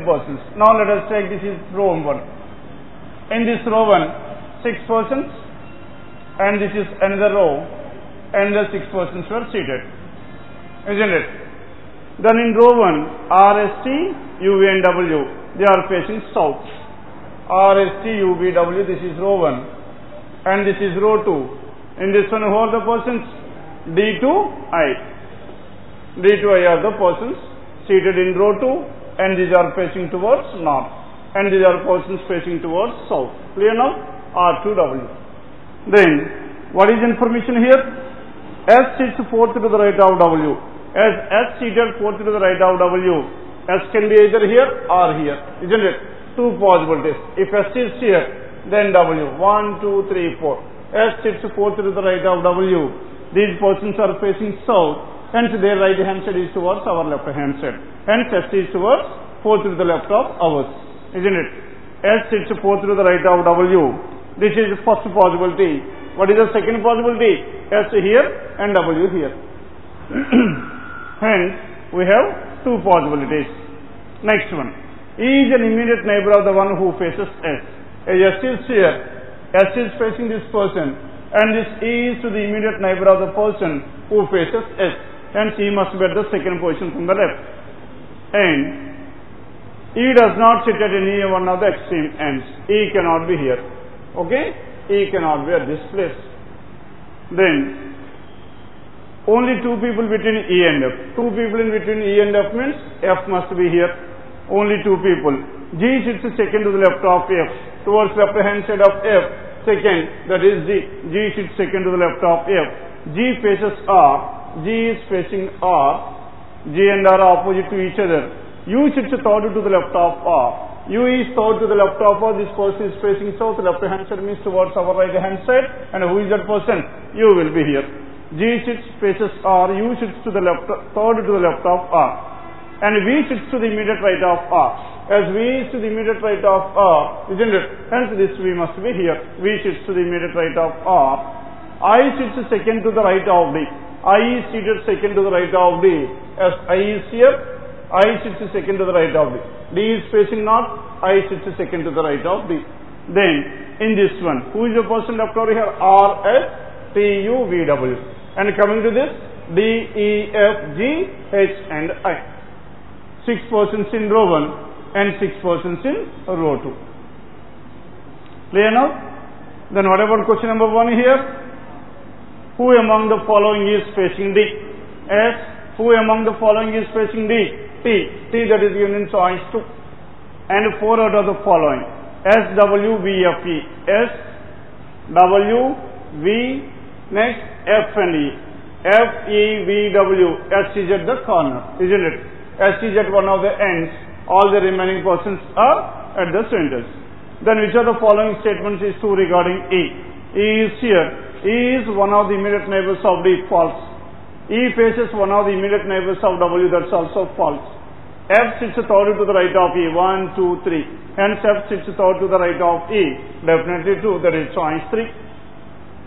persons. Now let us take this is row 1. In this row 1, 6 persons, and this is another row, and the 6 persons were seated, isn't it? Then in row 1, RST, UV and W, they are facing south. RST, UV, W, this is row 1, and this is row 2. In this one, who are the persons? D to I. D to I are the persons seated in row 2, and these are facing towards north, and these are persons facing towards south. Clear now? R to W. Then, what is information here? S sits fourth to the right of W. As S seated fourth to the right of W, S can be either here or here, isn't it? Two possibilities. If S is here, then W. 1, 2, 3, 4. S sits fourth to the right of W. These persons are facing south, hence their right hand side is towards our left hand side. Hence S is towards fourth to the left of ours, isn't it? S sits fourth to the right of W. This is the first possibility. What is the second possibility? S here and W here. Hence we have two possibilities. Next one. E is an immediate neighbor of the one who faces S. S is here. S is facing this person, and this E is to the immediate neighbor of the person who faces S. Hence E must be at the second position from the left. And E does not sit at any one of the extreme ends. E cannot be here. Okay? E cannot be at this place. Then, only two people between E and F. Two people in between E and F means F must be here. Only two people. G sits second to the left of F. Towards left hand side of F, second, that is G. G sits second to the left of F. G faces R. G is facing R. G and R are opposite to each other. U sits third to the left of R. U is third to the left of R. This person is facing south. Left hand side means towards our right hand side. And who is that person? U will be here. G sits faces R. U sits to the left, third to the left of R. And V sits to the immediate right of R. As V is to the immediate right of R, isn't it? Hence this V must be here. V sits to the immediate right of R. I sits second to the right of D. I is seated second to the right of D. As I is here, I sits second to the right of D. D is facing north, I sits second to the right of D. Then, in this one, who is the person left over here? R, S, T, U, V, W. And coming to this, D, E, F, G, H, and I. 6 persons in row 1 and 6 persons in row 2. Clear now? Then what about question number 1 here? Who among the following is facing D? S. Who among the following is facing D? T. T that is given in choice 2. And 4 out of the following. S, W, V, F, E. S, W, V, next F and E. F, E, V, W. S is at the corner, isn't it? S is at one of the ends. All the remaining persons are at the centers. Then which of the following statements is true regarding E? E is here. E is one of the immediate neighbors of D, false. E faces one of the immediate neighbors of W, that's also false. F sits third to the right of E, 1, 2, 3. Hence F sits third to the right of E, definitely true, that is choice 3.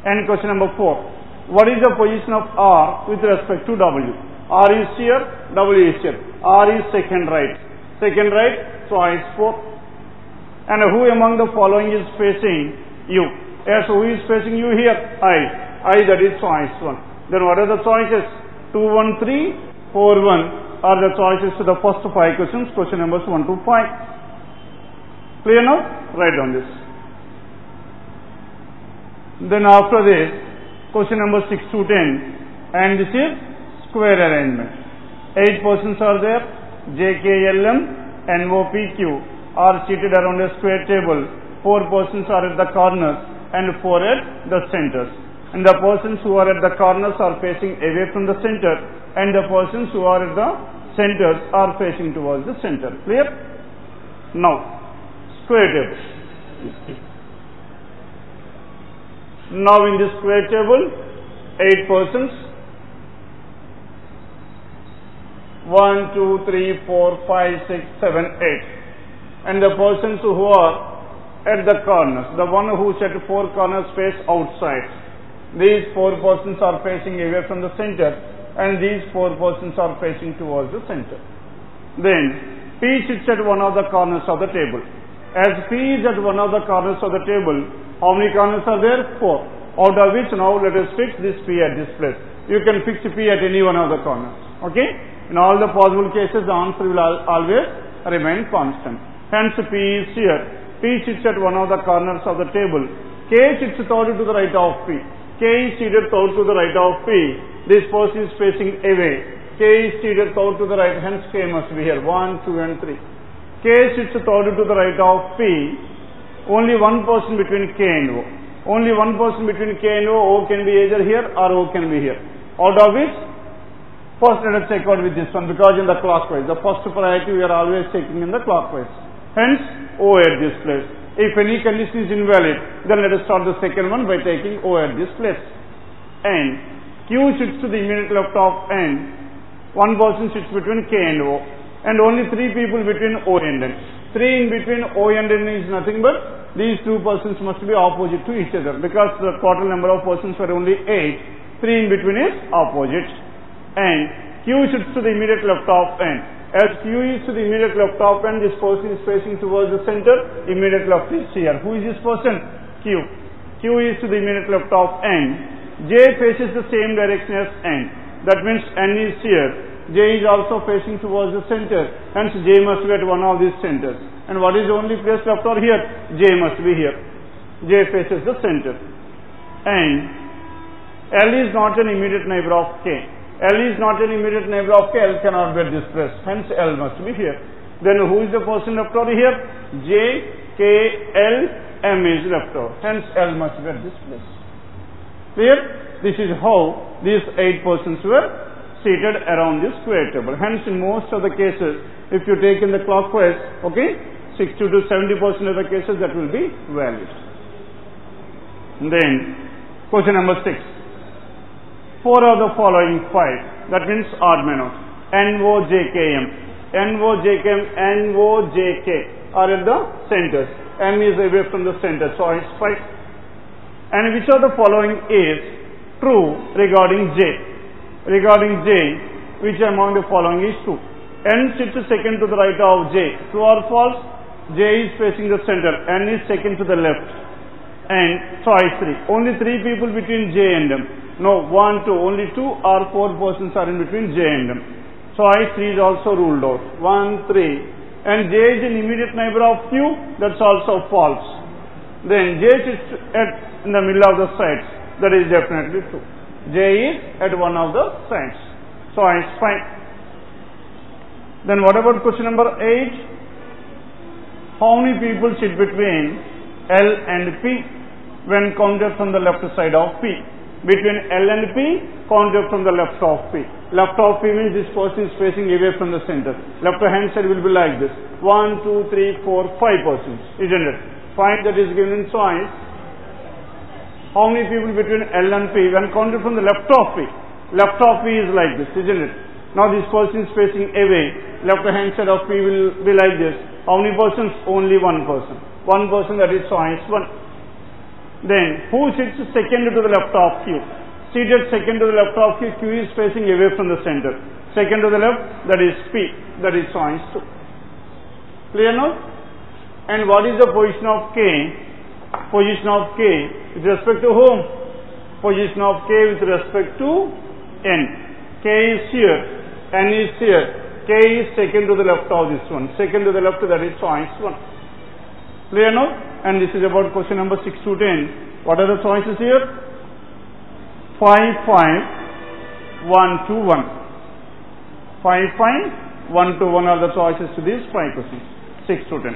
And question number 4. What is the position of R with respect to W? R is here, W is here. R is second right. Second right, choice 4. And who among the following is facing U? Yes, who is facing U here? I, that is choice 1. Then what are the choices? 2, 1, 3, 4, 1 are the choices to the first 5 questions, question numbers 1 to 5. Clear now? Write down this. Then after this, question number 6 to 10, and this is square arrangement. 8 persons are there. J, K, L, M, N, O, P, Q are seated around a square table. 4 persons are at the corners and 4 at the centers. And the persons who are at the corners are facing away from the center, and the persons who are at the centers are facing towards the center. Clear? Now, square table. Now in this square table, 8 persons. 1, 2, 3, 4, 5, 6, 7, 8. And the persons who are at the corners, the one who set 4 corners face outside. These 4 persons are facing away from the center, and these 4 persons are facing towards the center. Then P sits at one of the corners of the table. As P is at one of the corners of the table, how many corners are there? 4. Out of which now let us fix this P at this place. You can fix P at any one of the corners. Okay? In all the possible cases, the answer will always remain constant. Hence P is here. P sits at one of the corners of the table. K sits third to the right of P. K is seated third to the right of P. This person is facing away. K is seated third to the right, hence K must be here. 1, 2 and 3. K sits third to the right of P. Only one person between K and O. Only one person between K and O. O can be either here or O can be here. Out of which, first let us check out with this one, because in the clockwise, the first priority we are always taking in the clockwise. Hence, O at this place. If any condition is invalid, then let us start the second one by taking O at this place. And Q sits to the immediate left of N. One person sits between K and O. And only 3 people between O and N. 3 in between O and N is nothing but these 2 persons must be opposite to each other. Because the total number of persons were only 8. 3 in between is opposite. And Q sits to the immediate left of N. As Q is to the immediate left of N, this person is facing towards the center. Immediate left is here. Who is this person? Q. Q is to the immediate left of N. J faces the same direction as N. That means N is here. J is also facing towards the center. Hence J must be at one of these centers. And what is the only place left over here? J must be here. J faces the center. And L is not an immediate neighbor of K. L is not an immediate neighbor of K. L cannot be at this place. Hence L must be here. Then who is the person left over here? J, K, L, M is left over. Hence L must be at this place. Clear? This is how these 8 persons were seated around this square table. Hence, in most of the cases, if you take in the clockwise, okay, 60 to 70% of the cases that will be valid. And then, question number 6. 4 of the following 5. That means odd man out. NOJKM, NOJKM, NOJK are at the centers. M is away from the center, so it's 5. And which of the following is true regarding J? Regarding J, which among the following is true? N sits second to the right of J. True or false? J is facing the center. N is second to the left. And choice 3. Only 3 people between J and M. No, 1, 2. Only 2 or 4 persons are in between J and M. Choice 3 is also ruled out. 1, 3. And J is an immediate neighbor of Q. That's also false. Then J sits in the middle of the sides. That is definitely true. J is at one of the sides. So it's fine. Then what about question number 8? How many people sit between L and P when counted from the left side of P? Between L and P, counted from the left of P. Left of P means this person is facing away from the center. Left hand side will be like this. 1, 2, 3, 4, 5 persons. Isn't it? 5 that is given in choice. How many people between L and P when counted from the left of P? Left of P is like this, isn't it? Now this person is facing away. Left hand side of P will be like this. How many persons? Only one person. One person, that is choice 1. Then who sits second to the left of Q? Seated second to the left of Q, Q is facing away from the center. Second to the left, that is P. That is choice 2. Clear now? And what is the position of K? Position of K with respect to whom? Position of K with respect to N. K is here, N is here. K is second to the left of this one. Second to the left, that is choice 1. Clear now? And this is about question number 6 to 10. What are the choices here? 5, 5, 1 to 1. 5, 5, 1 to 1 are the choices to these 5 questions. 6 to 10.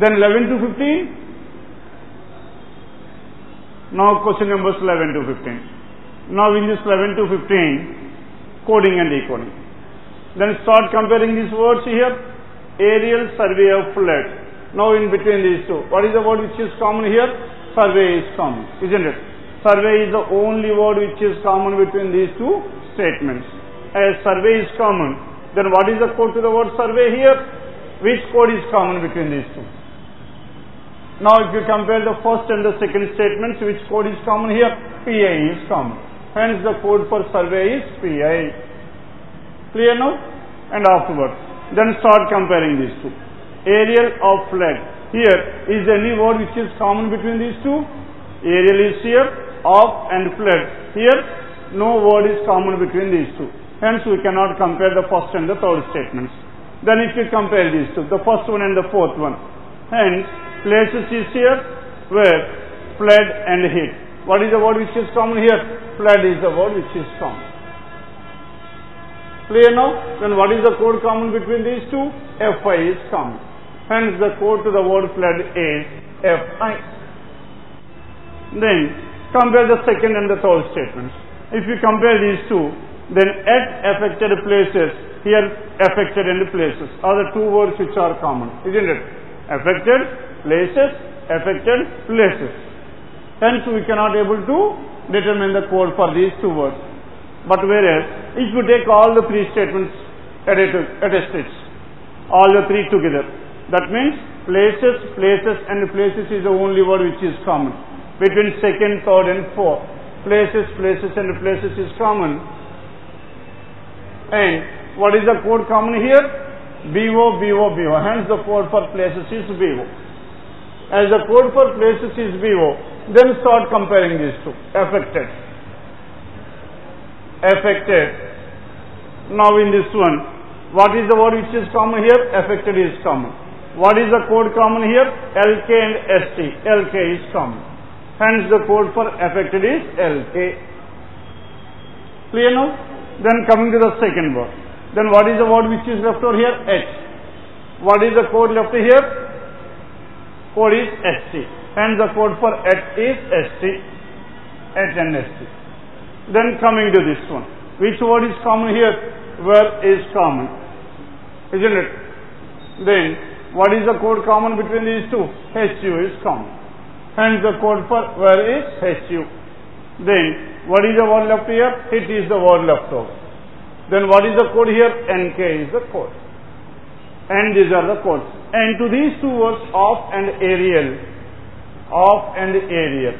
Then 11 to 15. Now question numbers 11 to 15. Now in this 11 to 15, coding and decoding. Then start comparing these words here. Aerial survey of flood. Now in between these two, what is the word which is common here? Survey is common, isn't it? Survey is the only word which is common between these two statements. As survey is common, then what is the code to the word survey here? Which code is common between these two? Now if you compare the first and the second statements, which code is common here? PI is common. Hence the code for survey is PI. Clear now? And afterwards, Then start comparing these two. Aerial of flood. Here, is there any word which is common between these two? Aerial is here, of and flood. Here, no word is common between these two. Hence, we cannot compare the first and the third statements. Then if we compare these two, the first one and the fourth one. Hence, places is here, where flood and heat. What is the word which is common here? Flood is the word which is common. Clear now? Then what is the code common between these two? Fi is common. Hence the code to the word flood is Fi. Then compare the second and the third statements. If you compare these two, then at affected places, here affected and places are the two words which are common, isn't it? Affected places, affected places. Hence we cannot able to determine the code for these two words. But whereas, if you take all the three statements at a stretch, all the three together, that means places, places and places is the only word which is common. Between second, third and fourth, places, places and places is common. And what is the code common here? BO, BO, BO. Hence the code for places is BO. As the code for places is BO, then start comparing these two. Affected. Affected. Now in this one, what is the word which is common here? Affected is common. What is the code common here? LK and ST. LK is common. Hence the code for affected is LK. Clear now? Then coming to the second word. Then what is the word which is left over here? H. What is the code left here? Code is ST. Hence the code for H is ST. H and ST. Then coming to this one. Which word is common here? Where is common. Isn't it? Then what is the code common between these two? HU is common. Hence the code for where is HU. Then what is the word left here? It is the word left over. Then what is the code here? NK is the code. And these are the codes. And to these two words, off and aerial. Off and aerial.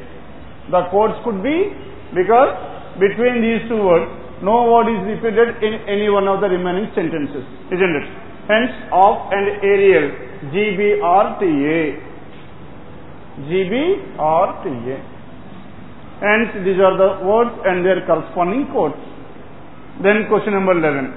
The codes could be, because between these two words, no word is repeated in any one of the remaining sentences. Isn't it? Hence, off and aerial. GBRTA. GBRTA. Hence, these are the words and their corresponding codes. Then question number 11.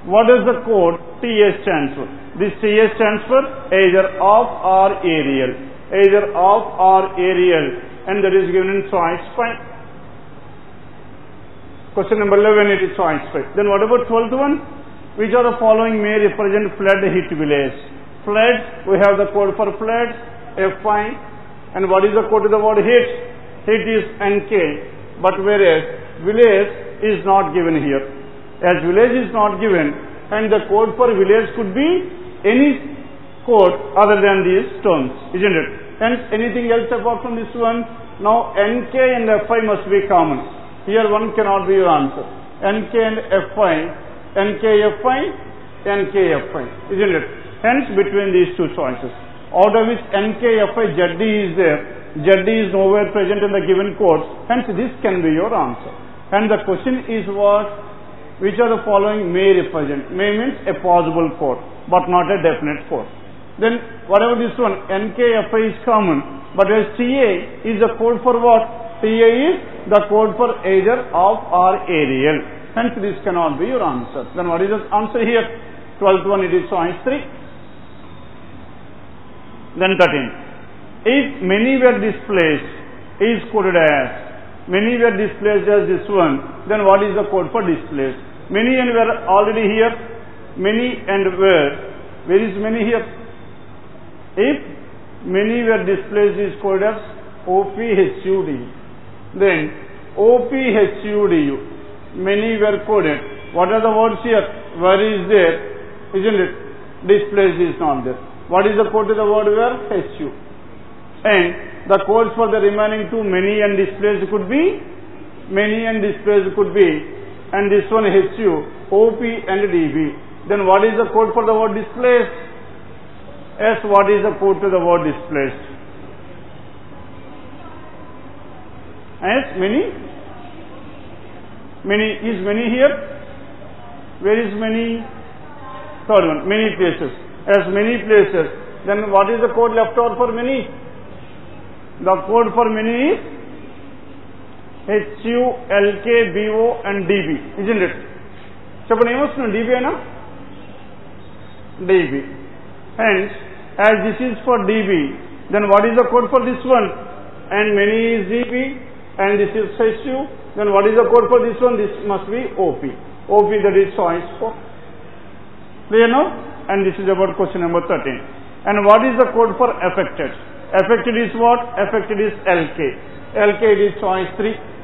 What does the code TS stands for? This TS stands for either off or aerial. Either off or aerial. And that is given in choice 5. Question number 11, it is choice 5. Then what about 12th one? Which of the following may represent flood hit village? Flood, we have the code for flood, Fi. And what is the code to the word hit? Hit is NK. But whereas village is not given here. As village is not given, and the code for village could be any code other than these terms, isn't it? Hence anything else apart from this one. Now NK and Fi must be common. Here one cannot be your answer. NK and Fi, NK Fi, NK Fi, isn't it? Hence between these two choices, out of which NK Fi ZD is there, ZD is nowhere present in the given codes. Hence this can be your answer. And the question is what? Which of the following may represent? May means a possible code, but not a definite code. Then whatever this one, NKFI is common, but as TA is the code for what? TA is the code for either off or aerial. Hence this cannot be your answer. Then what is the answer here? 12th one, it is choice 3. Then 13. If many were displaced, is coded as. Many were displaced as this one, then what is the code for displaced? Many and were already here. Many and were. Where is many here? If many were displaced is coded as OPHUDU. Then OPHUDU. Many were coded. What are the words here? Where is there? Isn't it? Displaced is not there. What is the code to the word where? HU. And the codes for the remaining two, many and displaced could be, many and displaced could be, and this one HU, OP and DB. Then what is the code for the word displaced? S, what is the code to the word displaced? S, many? Many, is many here? Where is many? Third one, many places. As many places, then what is the code left over for many? The code for many is HU, LK, BO and DB, isn't it? Chapter name was DB, na? DB. Hence, as this is for DB, then what is the code for this one? And many is DB, and this is HU. Then what is the code for this one? This must be OP. OP, that is choice for. Clear now? And this is about question number 13. And what is the code for affected? Affected is what? Affected is LK. LK is choice 3.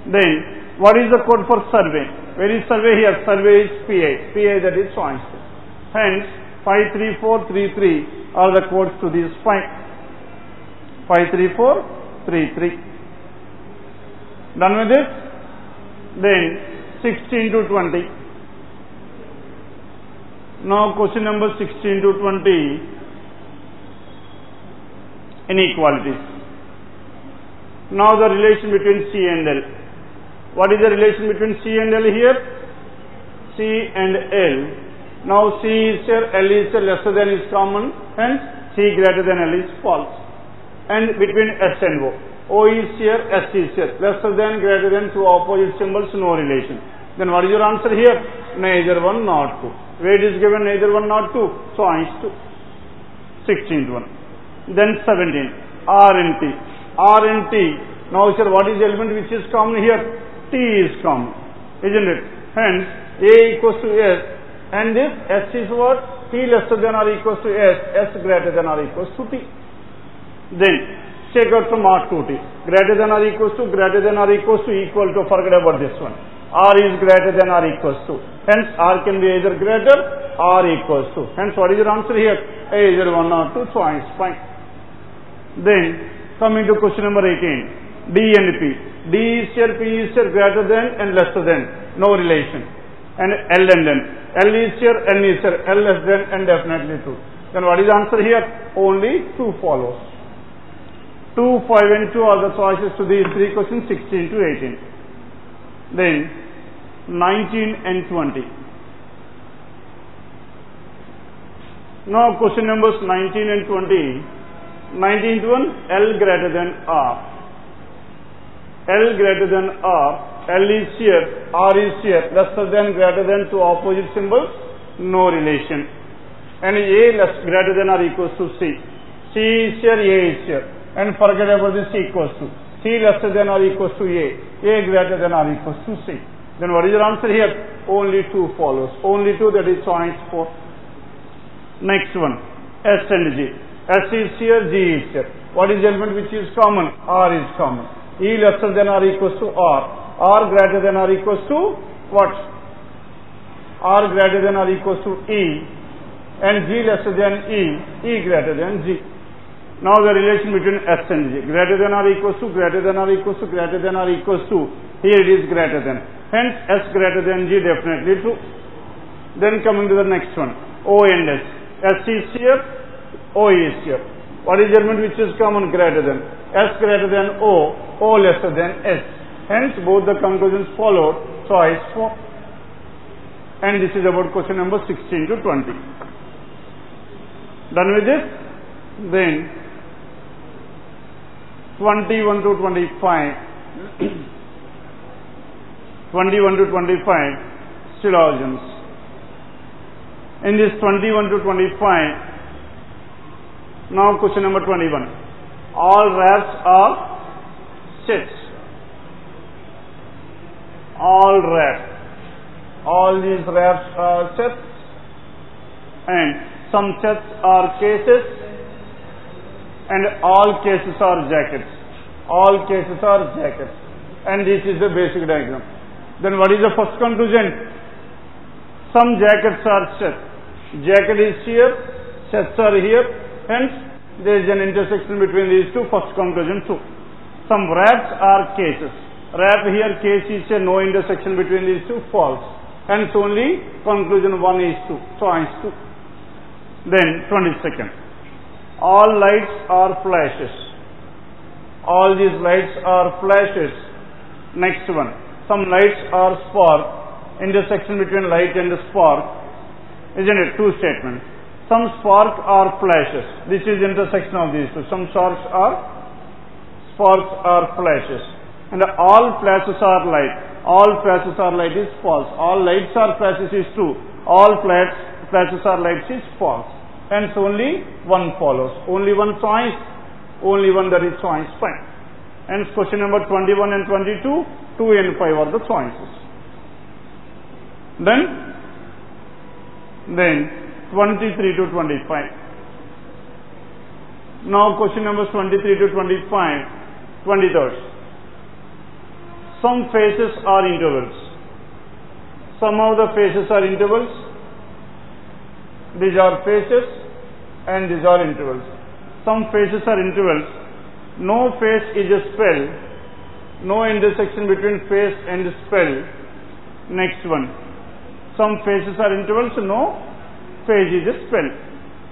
Then, what is the code for survey? Where is survey here? Survey is PA. PA, that is choice 2. Hence, 53433 are the codes to these 5. 53433. Done with this? Then, 16 to 20. Now, question number 16 to 20. Inequalities. Now, the relation between C and L. What is the relation between C and L here? C and L. Now C is here, L is here, lesser than is common, hence C greater than L is false. And between S and O. O is here, S is here, lesser than, greater than, two opposite symbols, no relation. Then what is your answer here? Neither one nor two. Where it is given neither one nor two, choice 2. 16th one. Then 17. R and T. R and T. Now sir, what is the element which is common here? T is common, isn't it? Hence, A equals to S, and this S is what? T lesser than or equals to S, S greater than or equals to T. Then, check out from R to T. Greater than or equals to, greater than or equals to, equal to, forget about this one. R is greater than or equals to. Hence, R can be either greater or equals to. Hence, what is your answer here? Either 1 or 2, choice, fine. Then, coming to question number 18. D and P. D is here, P is here, greater than and lesser than, no relation. And L and N. L is here, N is here, L less than and definitely 2. Then what is the answer here? Only 2 follows. 2, 5 and 2 are the choices to these 3 questions, 16 to 18. Then 19 and 20. Now question numbers 19 and 20. 19th one, L greater than R. L greater than R, L is here, R is here, lesser than, greater than, two opposite symbols, no relation. And A less greater than or equals to C. C is here, A is here. And forget about this equals to. C lesser than or equals to A greater than or equals to C. Then what is your answer here? Only 2 follows. Only 2, that is choice 4. Next one, S and G. S is here, G is here. What is the element which is common? R is common. E lesser than or equals to R. R greater than or equals to what? R greater than or equals to E. And G lesser than E. E greater than G. Now the relation between S and G. Greater than or equals to, greater than or equals to, greater than or equals to. Here it is greater than. Hence S greater than G, definitely true. Then coming to the next one. O and S. S is here. O is here. What is the element which is common? Greater than. S greater than O, O lesser than S. Hence, both the conclusions followed, choice 4. And this is about question number 16 to 20. Done with this? Then, 21 to 25. 21 to 25, syllogisms. In this 21 to 25, now question number 21. All wraps are sets. All wraps. All these wraps are sets. And some sets are cases. And all cases are jackets. All cases are jackets. And this is the basic diagram. Then what is the first conclusion? Some jackets are sets. Jacket is here. Sets are here. Hence, there is an intersection between these two. First conclusion 2. Some wraps are cases. Wrap here, case is here, no intersection between these two, false. Hence only conclusion 1 is 2. Choice 2. Then 22nd. All lights are flashes. All these lights are flashes. Next one. Some lights are spark. Intersection between light and spark. isn't it? Two statements. Some spark or flashes. This is intersection of these two. Some sparks or flashes. And all flashes are light. All flashes are light is false. All lights are flashes is true. All flashes are lights is false. Hence only one follows. Only one choice. Only one that is choice. Fine. Hence question number 21 and 22, 2 and 5 are the choices. Then 23 to 25. Now question numbers 23 to 25, 23rd. Some phases are intervals. Some of the phases are intervals. These are phases and these are intervals. Some phases are intervals. No phase is a spell. No intersection between phase and spell. Next one. Some phases are intervals. No phase is a spell.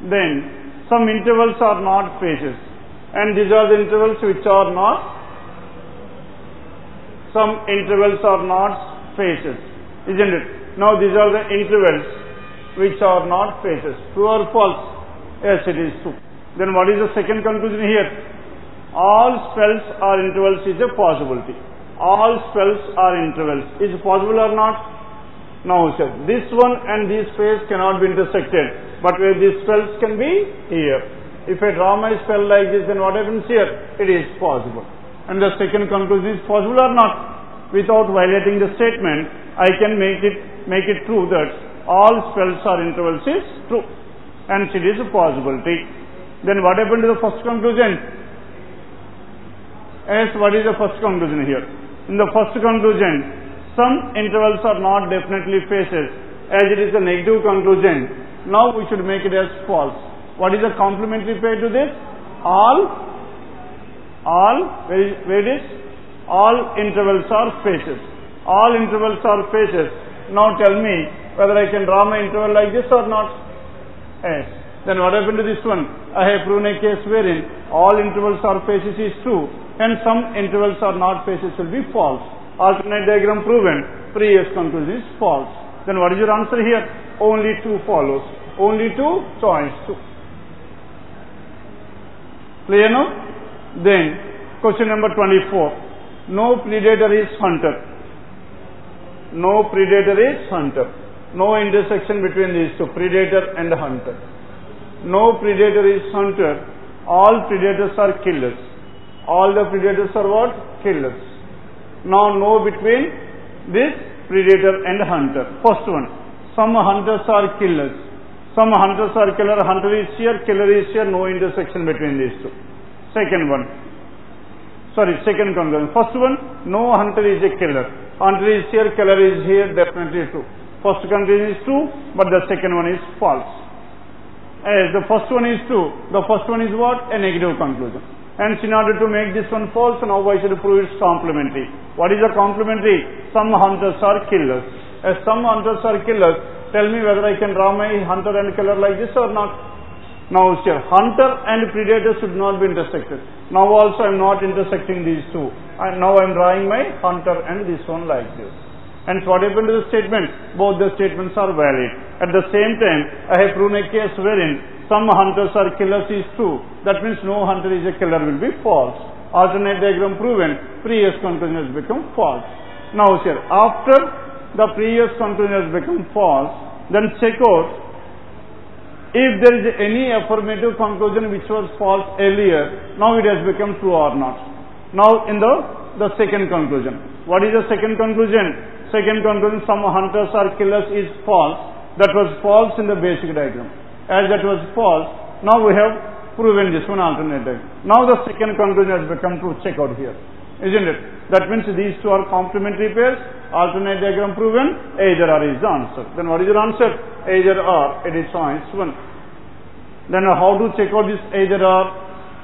Then some intervals are not phases. And these are the intervals which are not. Some intervals are not phases. Isn't it? Now these are the intervals which are not phases. True or false? Yes, it is true. Then what is the second conclusion here? All spells are intervals is a possibility. All spells are intervals. Is it possible or not? No, sir. This one and this phase cannot be intersected. But where these spells can be here. If I draw my spell like this, then what happens here? It is possible. And the second conclusion is possible or not? Without violating the statement, I can make it true that all spells are intervals is true. And it is a possibility. Then what happened to the first conclusion? Yes, what is the first conclusion here? In the first conclusion, some intervals are not definitely phases, as it is a negative conclusion. Now we should make it as false. What is the complementary pair to this? Where it is? All intervals are phases. All intervals are phases. Now tell me whether I can draw my interval like this or not. Yes. Then what happened to this one? I have proven a case wherein all intervals are phases is true and some intervals are not phases will be false. Alternate diagram proven. Previous conclusion is false. Then what is your answer here? Only 2 follows. Only 2, choice 2. Clear now? Then question number 24. No predator is hunter. No predator is hunter. No intersection between these two, predator and hunter. No predator is hunter. All predators are killers. All the predators are what? Killers. Now no between this predator and hunter. First one. Some hunters are killers. Some hunters are killer. Hunter is here, killer is here. No intersection between these two. Second conclusion. First one. No hunter is a killer. Hunter is here, killer is here. Definitely true. First conclusion is true, but the second one is false. As the first one is true, the first one is what? A negative conclusion. Hence, in order to make this one false, now I should prove it's complementary. What is the complementary? Some hunters are killers. As some hunters are killers, tell me whether I can draw my hunter and killer like this or not. Now, sir, hunter and predator should not be intersected. Now also I am not intersecting these two. And now I am drawing my hunter and this one like this. And what happened to the statement? Both the statements are valid. At the same time, I have proven a case wherein some hunters are killers is true. That means no hunter is a killer will be false. Alternate diagram proven, previous conclusion has become false. Now, sir, after the previous conclusion has become false, then check out if there is any affirmative conclusion which was false earlier, now it has become true or not. Now in the second conclusion. What is the second conclusion? Second conclusion, some hunters are killers is false. That was false in the basic diagram. As that was false, now we have proven this one alternative. Now the second conclusion has become true. Check out here. Isn't it? That means these two are complementary pairs. Alternate diagram proven. Either or is the answer. Then what is your answer? Either or. It is choice 1. Then how to check out this either or?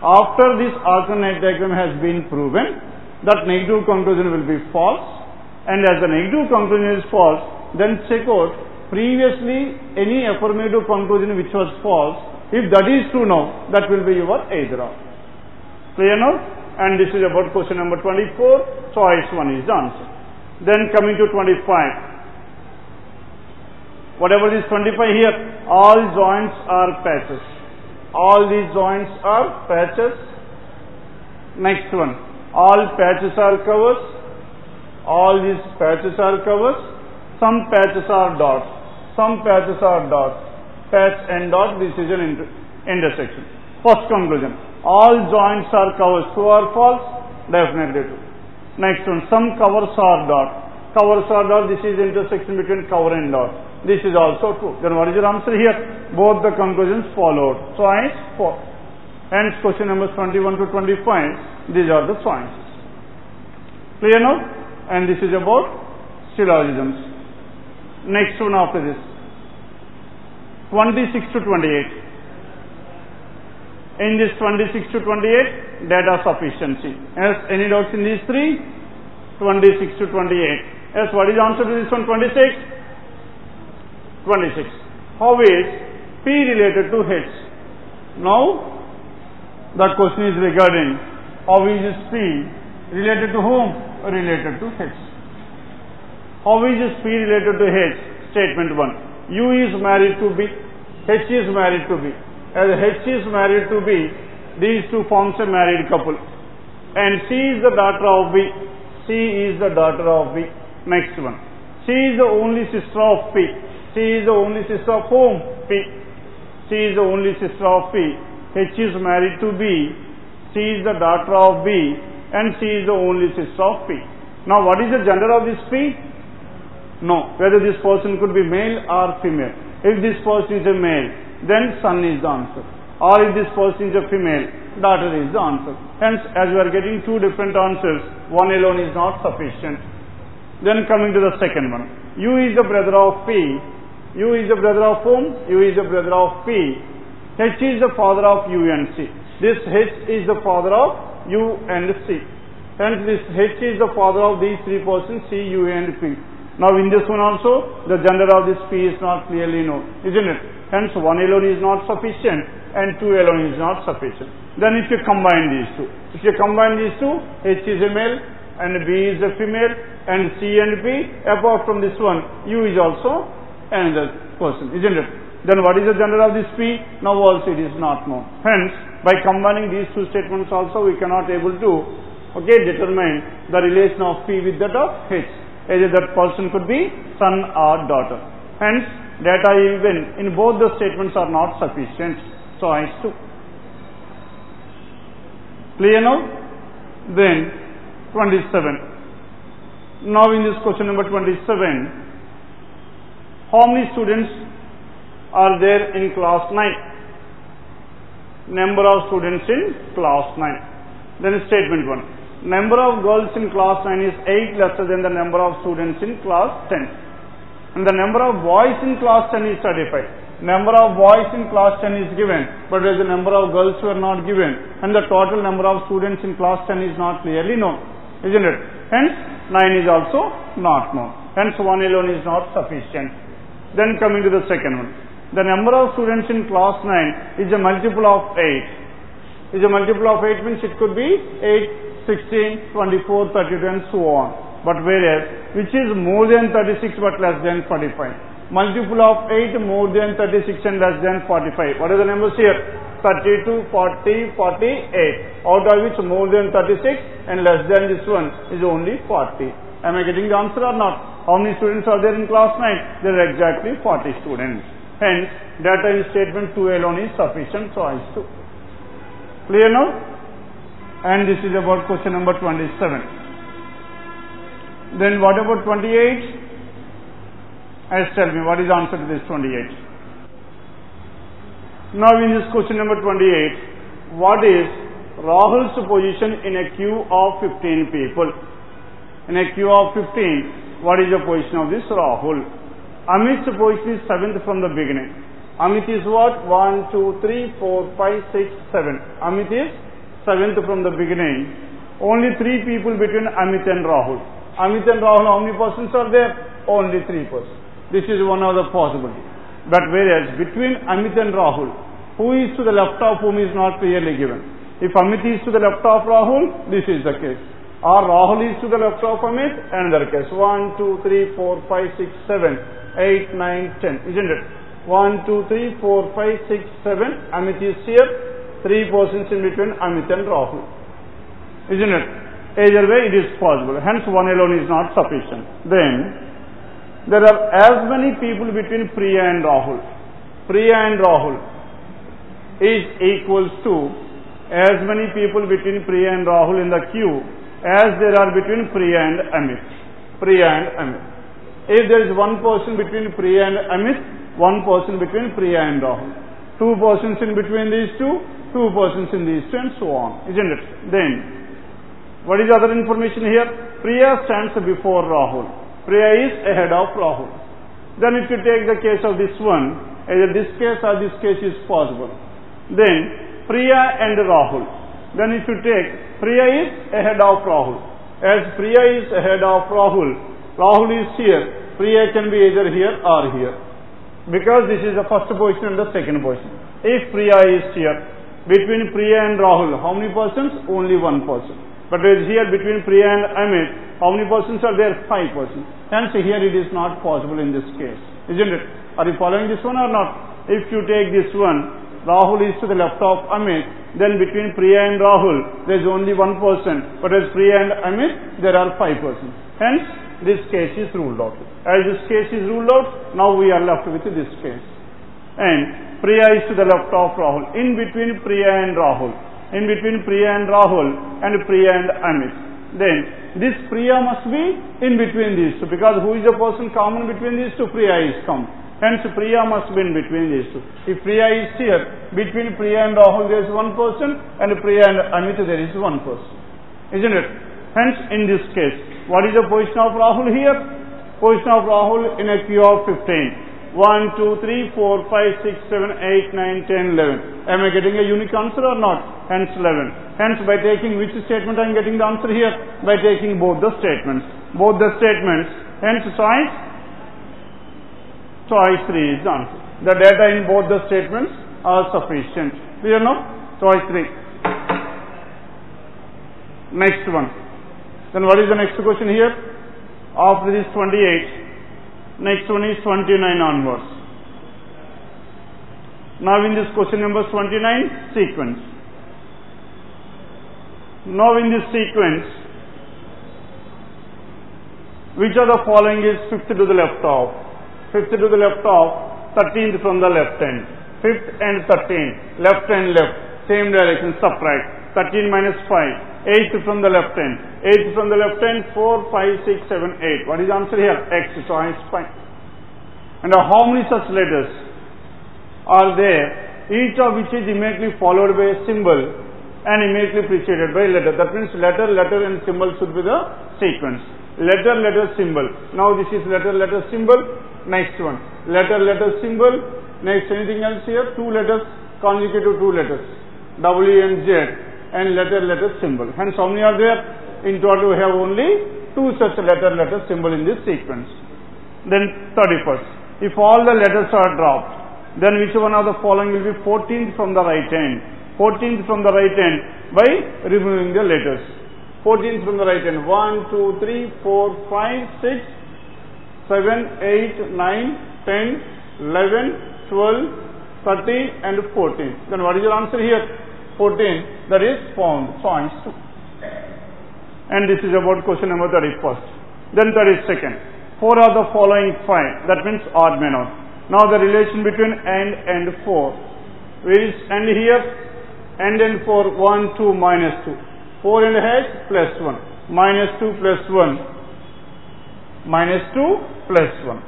After this alternate diagram has been proven, that negative conclusion will be false. And as the negative conclusion is false, then check out previously any affirmative conclusion which was false. If that is true now, that will be your either or. Clear now? And this is about question number 24. Choice 1 is the answer. Then coming to 25. Whatever is 25 here, all joints are patches. All these joints are patches. Next one, all patches are covers. All these patches are covers. Some patches are dots. Some patches are dots. Patch and dot, this is an intersection. First conclusion, all joints are covers. True or false? Definitely true. Next one, some covers are dot. Covers are dot, this is intersection between cover and dot. This is also true. Then what is your answer here? Both the conclusions followed. Choice 4. Hence question numbers 21 to 25, these are the choices. Clear now? And this is about syllogisms. Next one after this, 26 to 28. In this 26 to 28, data sufficiency. Yes, any doubts in these three? 26 to 28. Yes, what is the answer to this one? 26? 26. How is P related to H? Now, the question is regarding how is P related to whom? Related to H. How is P related to H? Statement 1. U is married to B. H is married to B. As H is married to B, these two forms a married couple. And C is the daughter of B. C is the daughter of B. Next one. C is the only sister of P. C is the only sister of whom? P. C is the only sister of P. H is married to B. C is the daughter of B. And C is the only sister of P. Now what is the gender of this P? No. Whether this person could be male or female. If this person is a male, then son is the answer. Or if this person is a female, daughter is the answer. Hence, as we are getting two different answers, one alone is not sufficient. Then coming to the second one. U is the brother of P. U is the brother of whom? U is the brother of P. H is the father of U and C. This H is the father of U and C. Hence, this H is the father of these three persons, C, U and P. Now, in this one also, the gender of this P is not clearly known, isn't it? Hence, one alone is not sufficient and two alone is not sufficient. Then if you combine these two, H is a male and B is a female and C and P, apart from this one, U is also another person, isn't it? Then what is the gender of this P? Now also it is not known. Hence, by combining these two statements also, we cannot able to determine the relation of P with that of H. Either that person could be son or daughter. Hence, data even in both the statements are not sufficient. Choice 2. Clear now? Then 27. Now in this question number 27, how many students are there in class 9? Number of students in class 9. Then statement 1. Number of girls in class 9 is 8 lesser than the number of students in class 10. And the number of boys in class 10 is 35. Number of boys in class 10 is given, but there is a number of girls who are not given. And the total number of students in class 10 is not clearly known, isn't it? Hence, 9 is also not known. Hence, 1 alone is not sufficient. Then coming to the second one. The number of students in class 9 is a multiple of 8. Is a multiple of 8 means it could be 8, 16, 24, 32 and so on. But whereas, which is more than 36 but less than 45. Multiple of 8 more than 36 and less than 45. What are the numbers here? 32, 40, 48. Out of which more than 36 and less than this one is only 40. Am I getting the answer or not? How many students are there in class 9? There are exactly 40 students. Hence, data in statement 2 alone is sufficient. Choice 2. Clear now? And this is about question number 27. Then what about 28? Tell me what is the answer to this 28. Now in this question number 28, what is Rahul's position in a queue of 15 people? In a queue of 15, what is the position of this Rahul? Amit's position is 7th from the beginning. Amit is what? 1, 2, 3, 4, 5, 6, 7. Amit is 7th from the beginning. Only 3 people between Amit and Rahul. Amit and Rahul, how many persons are there? Only 3 persons. This is one of the possibilities. But whereas between Amit and Rahul, who is to the left of whom is not clearly given. If Amit is to the left of Rahul, this is the case. Or Rahul is to the left of Amit, another case. 1, 2, 3, 4, 5, 6, 7. 8, 9, 10, isn't it? 1, 2, 3, 4, 5, 6, 7. Amit is here. 3 persons in between Amit and Rahul. Isn't it? Either way it is possible. Hence 1 alone is not sufficient. Then there are as many people between Priya and Rahul. Priya and Rahul is equals to as many people between Priya and Rahul in the queue as there are between Priya and Amit. Priya and Amit. If there is 1 person between Priya and Amit, 1 person between Priya and Rahul. 2 persons in between these two, 2 persons in these two, and so on. Isn't it? Then, what is other information here? Priya stands before Rahul. Priya is ahead of Rahul. Then if you take the case of this one, either this case or this case is possible. Then, Priya and Rahul. Then if you take, Priya is ahead of Rahul. As Priya is ahead of Rahul, Rahul is here. Priya can be either here or here. Because this is the first position and the second position. If Priya is here, between Priya and Rahul, how many persons? Only 1 person. But as here between Priya and Amit, how many persons are there? 5 persons. Hence here it is not possible in this case. Isn't it? Are you following this one or not? If you take this one, Rahul is to the left of Amit, then between Priya and Rahul, there is only 1 person. But as Priya and Amit, there are 5 persons. Hence, this case is ruled out. As this case is ruled out, now we are left with this case. And Priya is to the left of Rahul. In between Priya and Rahul. In between Priya and Rahul and Priya and Amit. Then, this Priya must be in between these two. Because who is the person common between these two? Priya is common. Hence, Priya must be in between these two. If Priya is here, between Priya and Rahul there is 1 person, and Priya and Amit there is 1 person. Isn't it? Hence, in this case, what is the position of Rahul here? Position of Rahul in a queue of 15. 1, 2, 3, 4, 5, 6, 7, 8, 9, 10, 11. Am I getting a unique answer or not? Hence 11. Hence, by taking which statement I am getting the answer here? By taking both the statements. Both the statements. Hence, choice 3 is the answer. The data in both the statements are sufficient. Clear now? Choice 3. Next one. Then what is the next question here? After this 28, next one is 29 onwards. Now in this question number 29, sequence. Now in this sequence, which of the following is 5th to the left of? 5th to the left of, 13th from the left hand. 5th and 13th, left and left, same direction, subtract. 13 minus 5. 8th from the left hand. 8th from the left hand, 4, 5, 6, 7, 8. What is the answer here? X, choice 5. And how many such letters are there? Each of which is immediately followed by a symbol and immediately preceded by a letter. That means letter, and symbol should be the sequence. Letter, symbol. Now this is letter, symbol. Next one. Letter, symbol. Next, anything else here? 2 letters, consecutive 2 letters. W and Z. And letter, symbol. Hence, how many are there? In total, we have only 2 such letter, symbol in this sequence. Then 31st. If all the letters are dropped, then which one of the following will be 14th from the right hand? 14th from the right hand by removing the letters. 14th from the right hand. 1, 2, 3, 4, 5, 6, 7, 8, 9, 10, 11, 12, 13 and 14. Then what is your answer here? 14, that is found, choice 2. And this is about question number 31st. Then 32nd. 4 are the following 5, that means odd man out. Now the relation between and 4. Where is and here? And 4, 1, 2, minus 2. 4 and a half plus 1. Minus 2 plus 1. Minus 2 plus 1.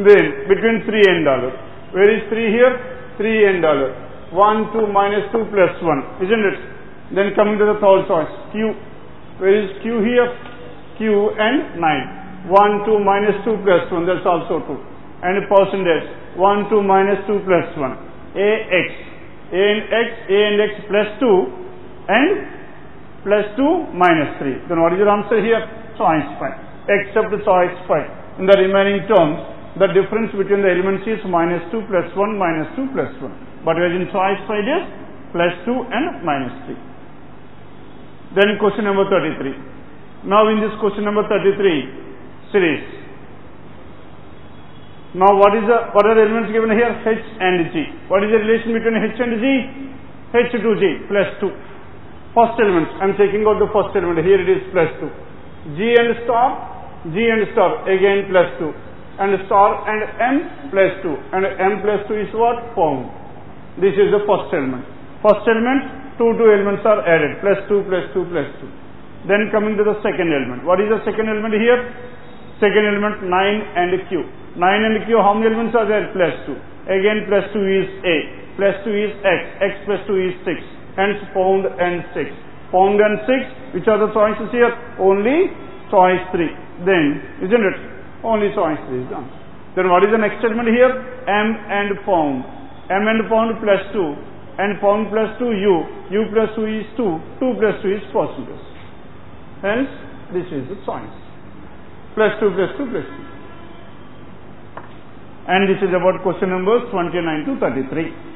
Then between 3 and $. Where is 3 here? 3 and $. 1, 2, minus 2 plus 1, isn't it? Then coming to the third choice, Q. Where is Q here? Q and 9. 1, 2, minus 2 plus 1, that's also 2. And percentage, 1, 2, minus 2 plus 1. AX. A and X plus 2 and plus 2 minus 3. Then what is your answer here? Choice 5. Except choice 5. In the remaining terms, the difference between the elements is minus 2 plus 1 minus 2 plus 1. But whereas in choice 5 is plus 2 and minus 3. Then question number 33. Now in this question number 33, series. Now what are the elements given here? H and G. What is the relation between H and G? H to G plus 2. First element, I am taking out the first element, here it is plus 2. G and star again plus 2. And star and M plus 2. And M plus 2 is what? Found. This is the first element. First element, two elements are added, plus 2 plus 2 plus 2. Then coming to the second element. What is the second element here? Second element 9 and Q. 9 and Q, how many elements are there? Plus 2. Again plus 2 is A. Plus 2 is X. X plus 2 is 6. Hence found and 6. Found and 6. Which are the choices here? Only choice 3. Then, isn't it? Only choice 3 is done. Then what is the next element here? M and found. M and found plus 2. And found plus 2 U. U plus 2 is 2. 2 plus 2 is percentage. Hence, this is the choice. Plus 2 plus 2 plus 2. And this is about question numbers 29 to 33.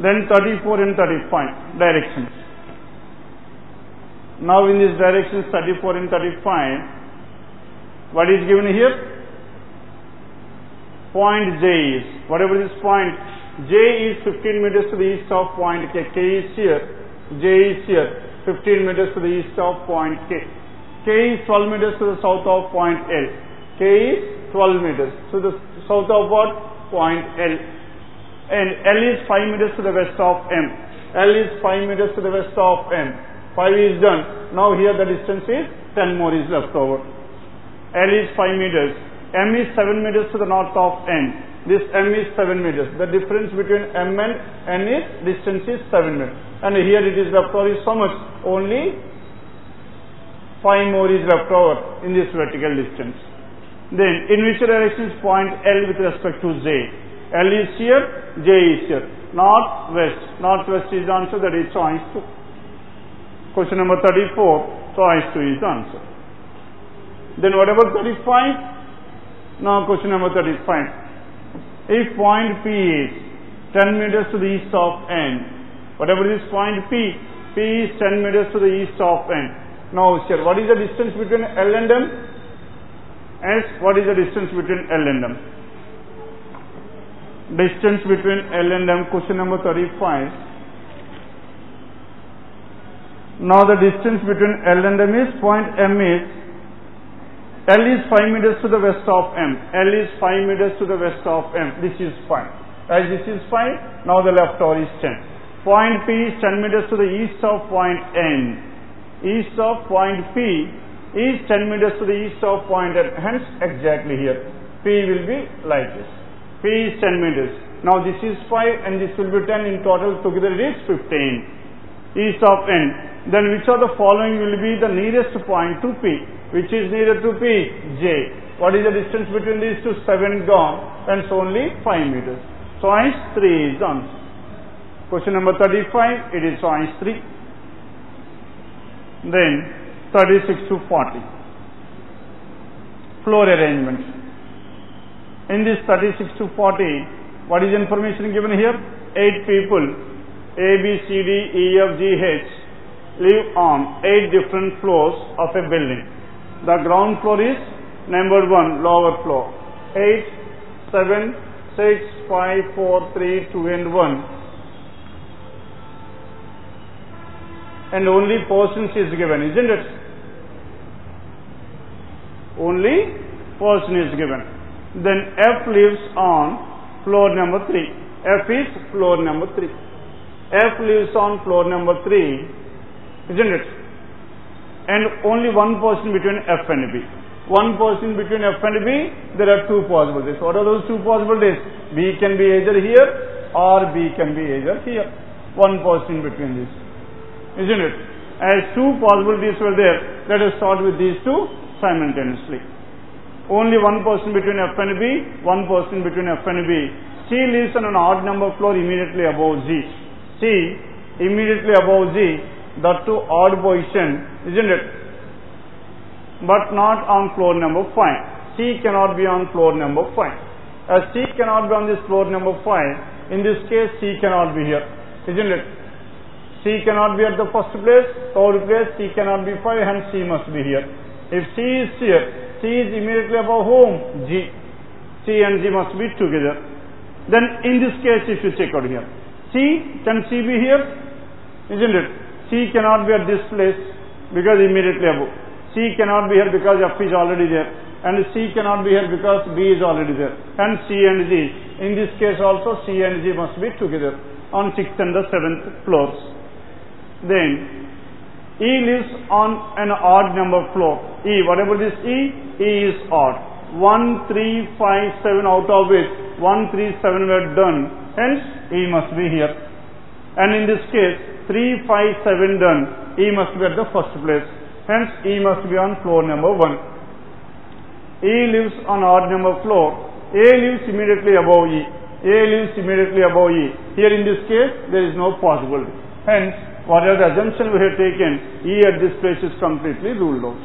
Then 34 and 35 directions. Now in these directions 34 and 35, what is given here? Point J is, whatever this point, J is 15 meters to the east of point K. K is here, J is here, 15 meters to the east of point K. K is 12 meters to the south of point L. K is 12 meters to the south of what? Point L. And L is 5 meters to the west of M. L is 5 meters to the west of M. 5 is done. Now here the distance is 10 more is left over. L is 5 meters. M is 7 meters to the north of N. This M is 7 meters. The difference between M and N is distance is 7 meters. And here it is left over is so much. Only 5 more is left over in this vertical distance. Then in which direction is point L with respect to J? L is here, J is here. North, west. Northwest is the answer, that is choice 2. Question number 34, choice 2 is the answer. Then what about 35? Now question number 35. If point P is 10 meters to the east of N, whatever is point P, P is 10 meters to the east of N. Now here, what is the distance between L and M? S, what is the distance between L and M? Distance between L and M, question number 35. Now the distance between L and M is, point M is, L is 5 meters to the west of M. L is 5 meters to the west of M. This is 5. As this is 5, now the left over is 10. Point P is 10 meters to the east of point N. East of point P is 10 meters to the east of point N. Hence exactly here. P will be like this. P is 10 meters. Now this is 5 and this will be 10. In total together it is 15. East of N. Then which of the following will be the nearest point to P? Which is nearer to P? J. What is the distance between these two? 7 gone. And it's only 5 meters. Choice 3 is the answer. Question number 35, it is choice 3. Then 36 to 40. Floor arrangement. In this 36 to 40, what is information given here? 8 people, A, B, C, D, E, F, G, H, live on 8 different floors of a building. The ground floor is number 1, lower floor. 8, 7, 6, 5, 4, 3, 2 and 1. And only persons is given, isn't it? Only person is given. Then F lives on floor number 3. F is floor number 3. F lives on floor number 3, isn't it? And only one person between F and B. One person between F and B, there are 2 possibilities. What are those 2 possibilities? B can be either here or B can be either here. One person between these, isn't it? As 2 possibilities were there, let us start with these 2 simultaneously. Only one person between F and B, one person between F and B. C lives on an odd number floor immediately above G. C immediately above G, that to odd position, isn't it? But not on floor number 5. C cannot be on floor number 5. As C cannot be on this floor number 5, in this case C cannot be here, isn't it? C cannot be at the first place, third place, C cannot be 5, hence C must be here. If C is here, C is immediately above whom? G. C and G must be together. Then in this case, if you check out here, can C be here? Isn't it? C cannot be at this place because immediately above. C cannot be here because F is already there. And C cannot be here because B is already there. And C and G. In this case also, C and G must be together on 6th and the 7th floors. Then E lives on an odd number floor. E, whatever this E is odd. 1, 3, 5, 7 out of which 1, 3, 7 were done. Hence, E must be here. And in this case, 3, 5, 7 done. E must be at the first place. Hence, E must be on floor number 1. E lives on odd number floor. A lives immediately above E. A lives immediately above E. Here in this case, there is no possibility. Hence, whatever the assumption we have taken, E at this place is completely ruled out.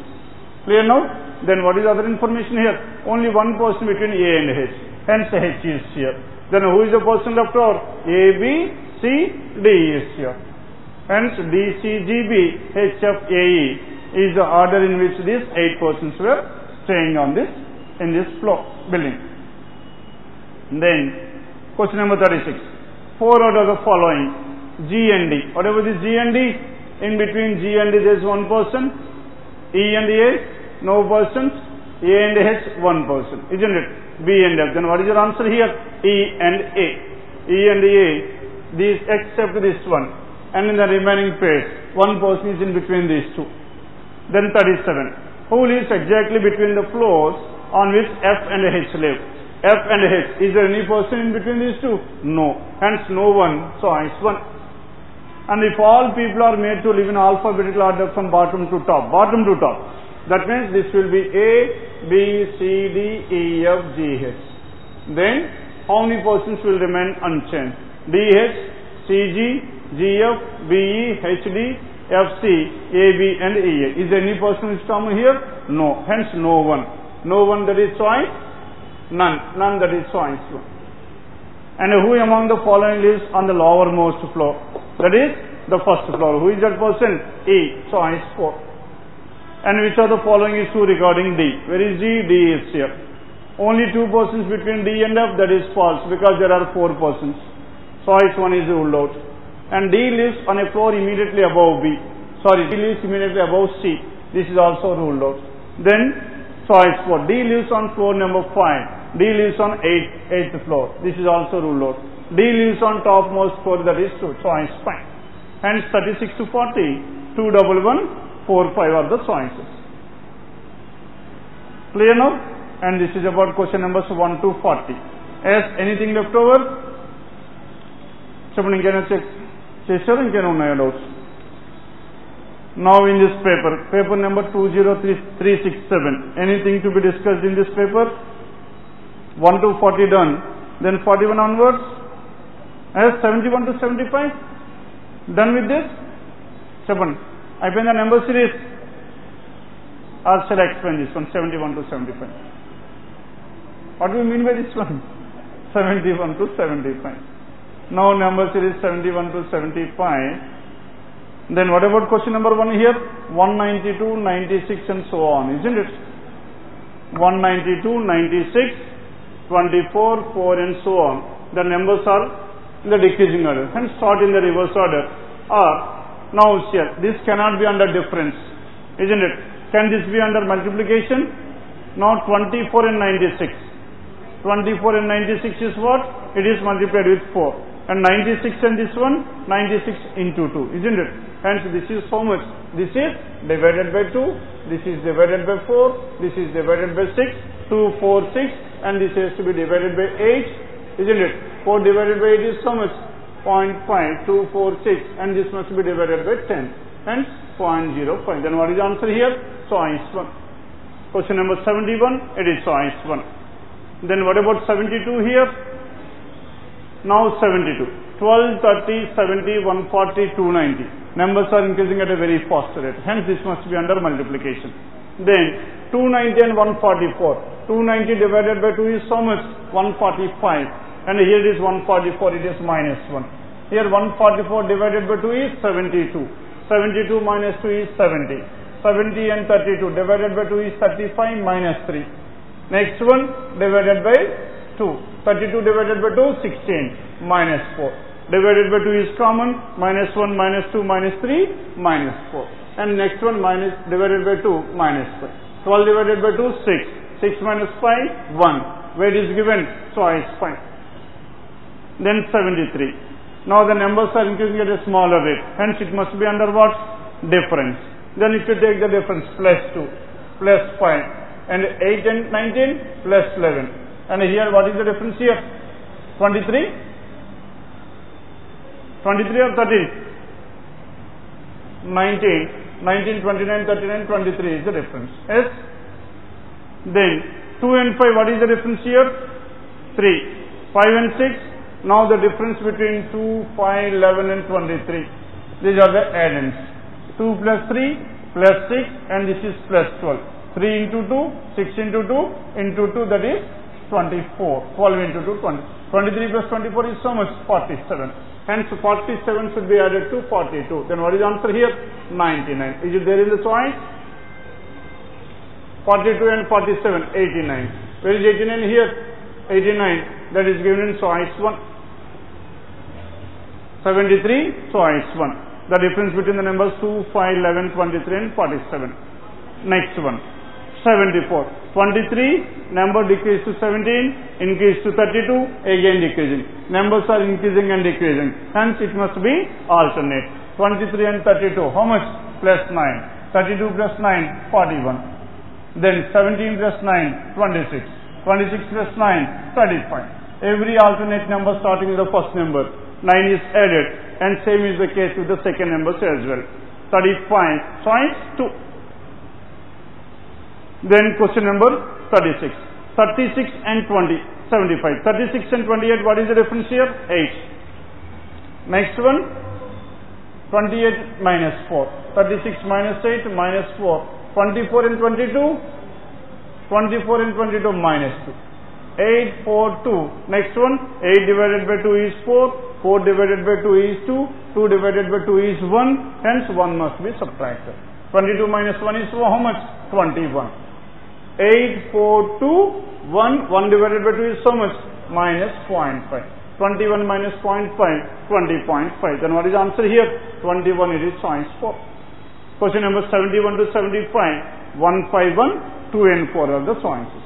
Clear now? Then what is other information here? Only one person between A and H. Hence H is here. Then who is the person left over? A, B, C, D is here. Hence D, C, G, B, H, F, A, E is the order in which these 8 persons were staying on this, in this floor, building. Then question number 36. 4 out of the following, G and D. Whatever this G and D, in between G and D there is one person, E and A, no persons, A and H, one person, isn't it? B and F. Then what is your answer here? E and A. E and A, these except this one. And in the remaining pairs, one person is in between these two. Then 37. Who lives exactly between the floors on which F and H live? F and H. Is there any person in between these two? No. Hence no one. So it's 1. And if all people are made to live in alphabetical order from bottom to top, that means this will be A, B, C, D, E, F, G, H. Then how many persons will remain unchanged? D, H, C, G, G, F, B, E, H, D, F, C, A, B and E, A. Is there any person which come here? No. Hence no one. No one, that is choice? None. None, that is choice 1. And who among the following lives on the lowermost floor? That is the first floor. Who is that person? E. Choice 4. And which of the following is true regarding D? Where is D? D is here. Only 2 persons between D and F, that is false because there are 4 persons. Choice 1 is ruled out. And D lives on a floor immediately above B. Sorry, D lives immediately above C. This is also ruled out. Then choice 4. D lives on floor number 5. D lives on 8th floor. This is also ruled out. D lives on topmost floor, that is true. Choice 5. Hence 36 to 40, 2, 1, 1, 4, 5 are the choices. Clear now? And this is about question numbers 1 to 40. As anything left over? Somebody can check. Doubts. Now in this paper number 203367. Anything to be discussed in this paper? 1 to 40 done. Then 41 onwards. As 71 to 75. Done with this? 7. I find the number series, or shall I explain this one, 71 to 75. What do we mean by this one? 71 to 75. Now number series 71 to 75. Then what about question number 1 here? 192, 96 and so on, isn't it? 192, 96, 24, 4 and so on. The numbers are in the decreasing order. Hence start in the reverse order. Or now here, this cannot be under difference, isn't it? Can this be under multiplication? Now 24 and 96. 24 and 96 is what? It is multiplied with 4. And 96 and this one, 96 into 2, isn't it? Hence this is how much? This is divided by 2, this is divided by 4, this is divided by 6, 2, 4, 6, and this has to be divided by 8, isn't it? 4 divided by 8 is how much? 0.5, 2, 4, 6, and this must be divided by 10, hence 0.05. Then what is the answer here? Choice 1. Question number 71, it is choice 1. Then what about 72 here? Now 72. 12, 30, 70, 140, 290. Numbers are increasing at a very fast rate. Hence this must be under multiplication. Then 290 and 144. 290 divided by 2 is how much? 145. And here it is 144, it is minus 1. Here 144 divided by 2 is 72. 72 minus 2 is 70. 70 and 32 divided by 2 is 35 minus 3. Next one divided by 2. 32 divided by 2, 16, minus 4. Divided by 2 is common, minus 1, minus 2, minus 3, minus 4. And next one, minus divided by 2, minus 5. 12 divided by 2, 6. 6 minus 5, 1. Where it is given? Choice 5. Then 73. Now the numbers are increasing at a smaller rate. Hence it must be under what? Difference. Then if you take the difference, plus 2, plus 5. And 8 and 19, plus 11. And here, what is the difference here? 23? 23 or 13? 19. 19, 29, 39, 23 is the difference. Yes? Then 2 and 5, what is the difference here? 3. 5 and 6. Now the difference between 2, 5, 11 and 23. These are the addends. 2 plus 3 plus 6 and this is plus 12. 3 into 2, 6 into 2 into 2, that is 24. 12 into 2, 20. 23 plus 24 is so much? 47. Hence 47 should be added to 42. Then what is the answer here? 99. Is it there in the choice? 42 and 47, 89. Where is 89 here? 89. That is given in choice 1. 73, choice 1. The difference between the numbers 2, 5, 11, 23 and 47. Next one. 74. 23, number decrease to 17, increase to 32, again decreasing. Numbers are increasing and decreasing. Hence it must be alternate. 23 and 32, how much? Plus 9. 32 plus 9, 41. Then 17 plus 9, 26. 26 plus 9, 35. Every alternate number starting with the first number, 9 is added, and same is the case with the second numbers as well. 35, choice 2. Then question number 36. 36 and 20, 75. 36 and 28, what is the difference here? 8. Next one, 28 minus 4. 36 minus 8 minus 4. 24 and 22. 24 and 22 minus 2. 8, 4, 2. Next one, 8 divided by 2 is 4. 4 divided by 2 is 2. 2 divided by 2 is 1. Hence 1 must be subtracted. 22 minus 1 is how much? 21. 8, 4, 2, 1. 1 divided by 2 is so much? Minus 0.5. 21 minus 0.5, 20.5. Then what is the answer here? 21, it is choice 4. Question number 71 to 75. 1, 5, 1, 2 and 4 are the choices.